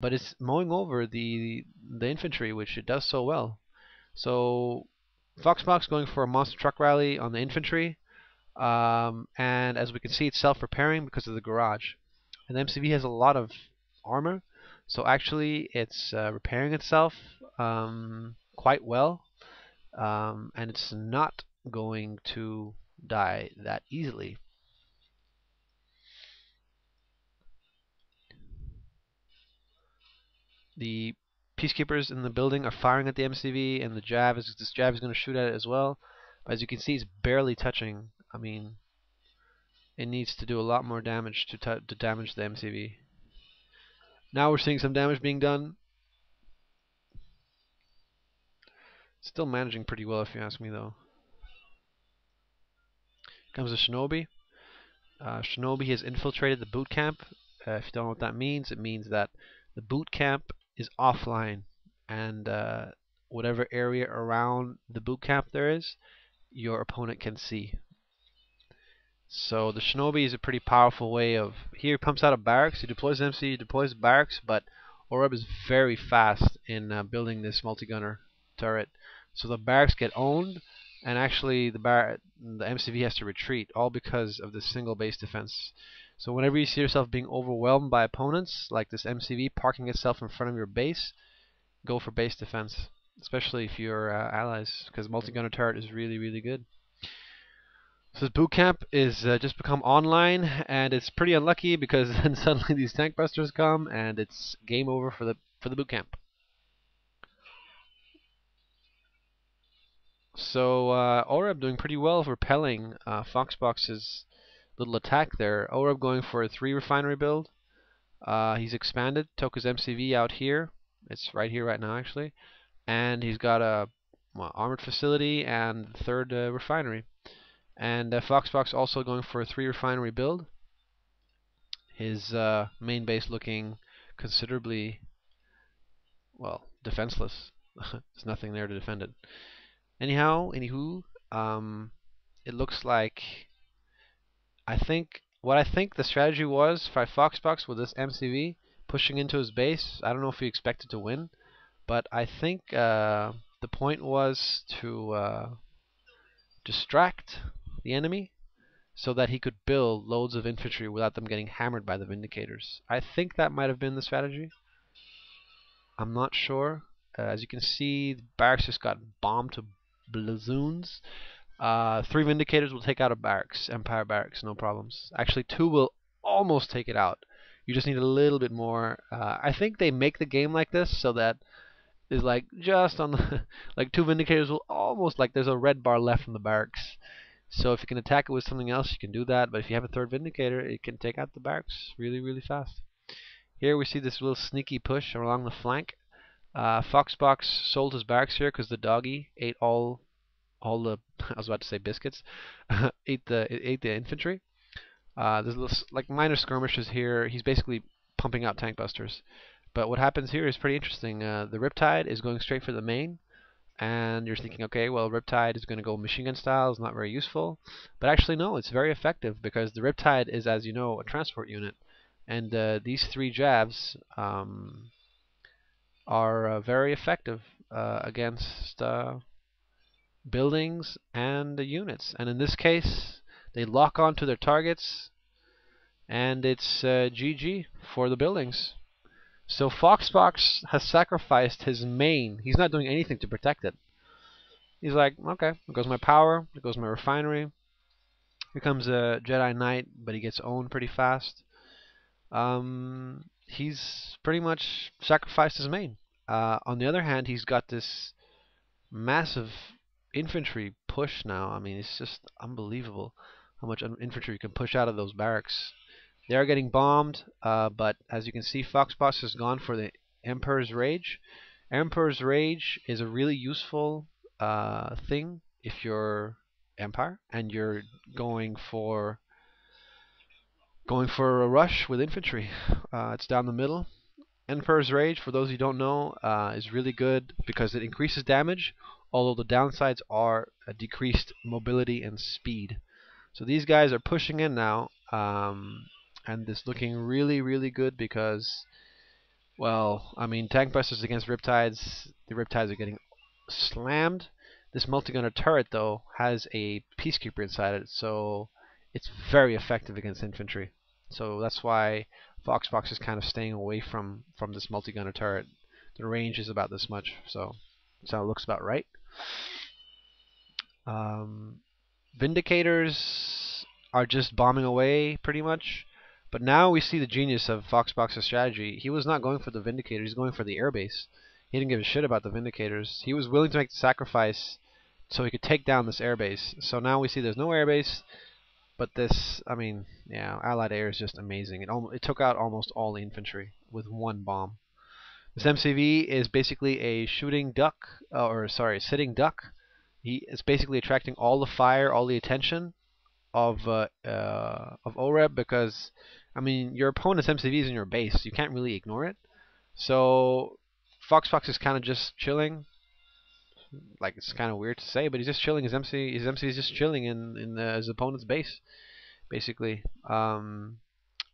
but it's mowing over the infantry, which it does so well. So FoxxBoxx going for a monster truck rally on the infantry, and as we can see, it's self-repairing because of the garage. And the MCV has a lot of armor, so actually it's repairing itself quite well, and it's not going to die that easily. The peacekeepers in the building are firing at the MCV, and this jab is going to shoot at it as well. But as you can see, it's barely touching. I mean, it needs to do a lot more damage to damage the MCV. Now we're seeing some damage being done. Still managing pretty well, if you ask me, though. Comes the Shinobi. Shinobi has infiltrated the boot camp. If you don't know what that means, it means that the boot camp is offline, and whatever area around the boot camp there is, your opponent can see. So the Shinobi is a pretty powerful way of... Here he pumps out a barracks, he deploys MC, he deploys barracks, but Oreb is very fast in building this multi-gunner turret. So the barracks get owned, and actually the MCV has to retreat, all because of this single base defense. So whenever you see yourself being overwhelmed by opponents, like this MCV parking itself in front of your base, go for base defense, especially if you're allies, because multi-gunner turret is really, really good. So this boot camp is just become online, and it's pretty unlucky because then suddenly these tank busters come, and it's game over for the boot camp. So Oreb doing pretty well repelling FoxxBoxx's little attack there. Oreb going for a 3 refinery build. He's expanded, took his MCV out here. It's right here right now actually, and he's got a armored facility and 3rd refinery. And FoxxBoxx also going for a 3 refinery build. His main base looking considerably, well, defenseless. There's nothing there to defend it. Anywho, it looks like what I think the strategy was for FoxxBoxx with this MCV pushing into his base. I don't know if he expected to win, but I think the point was to distract the enemy so that he could build loads of infantry without them getting hammered by the Vindicators. I think that might have been the strategy. I'm not sure. As you can see, the barracks just got bombed to blazzoons. 3 Vindicators will take out a barracks, Empire barracks, no problems. Actually, 2 will almost take it out. You just need a little bit more. I think they make the game like this so that is like just on the like 2 Vindicators will almost, like, there's a red bar left from the barracks. So if you can attack it with something else, you can do that. But if you have a 3rd Vindicator, it can take out the barracks really, really fast. Here we see this little sneaky push along the flank. FoxxBoxx sold his barracks here because the doggy ate all the I was about to say biscuits. ate the infantry. There's little like minor skirmishes here. He's basically pumping out tank busters. But what happens here is pretty interesting. The Riptide is going straight for the main. And you're thinking, okay, well, Riptide is going to go machine gun style, is not very useful. But actually, no, it's very effective because the Riptide is, as you know, a transport unit. And these 3 jabs are very effective against buildings and units. And in this case, they lock onto their targets, and it's GG for the buildings. So FoxxBoxx has sacrificed his main. He's not doing anything to protect it. He's like, okay, there goes my power, there goes my refinery. Here comes a Jedi Knight, but he gets owned pretty fast. He's pretty much sacrificed his main. On the other hand, he's got this massive infantry push now. I mean, it's just unbelievable how much infantry you can push out of those barracks. They are getting bombed, but as you can see, FoxxBoxx has gone for the Emperor's Rage. Emperor's Rage is a really useful thing if you're Empire and you're going for a rush with infantry. It's down the middle. Emperor's Rage, for those who don't know, is really good because it increases damage, although the downsides are a decreased mobility and speed. So these guys are pushing in now. And it's looking really, really good because Well, I mean, tank busters against Riptides. The Riptides are getting slammed. This multi-gunner turret, though, has a Peacekeeper inside it, so it's very effective against infantry. So that's why FoxxBoxx is kind of staying away from this multi-gunner turret. The range is about this much, so it looks about right. Um, Vindicators are just bombing away, pretty much. But now we see the genius of FoxxBoxx's strategy. He was not going for the Vindicator, he's going for the airbase. He didn't give a shit about the Vindicators. He was willing to make the sacrifice so he could take down this airbase. So now we see there's no airbase, but this, I mean, yeah, Allied air is just amazing. It took out almost all the infantry with one bomb. This MCV is basically a shooting duck, or sorry, sitting duck. He is basically attracting all the fire, all the attention of Oreb because, I mean, your opponent's MCV is in your base. You can't really ignore it. So FoxxBoxx is kind of just chilling. Like, it's kind of weird to say, but he's just chilling. His MC is just chilling in his opponent's base, basically.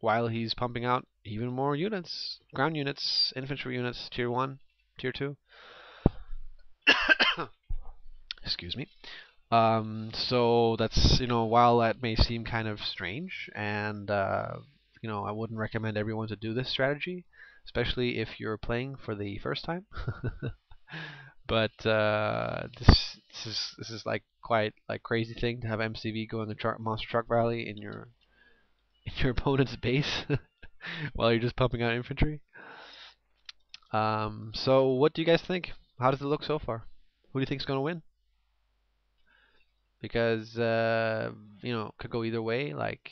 While he's pumping out even more units, ground units, infantry units, tier 1, tier 2. Excuse me. So that's, while that may seem kind of strange, and I wouldn't recommend everyone to do this strategy, especially if you're playing for the first time. But this is like quite like crazy thing to have MCV going a monster truck rally in your opponent's base while you're just pumping out infantry. So what do you guys think? How does it look so far? Who do you think is going to win? Because could go either way. Like,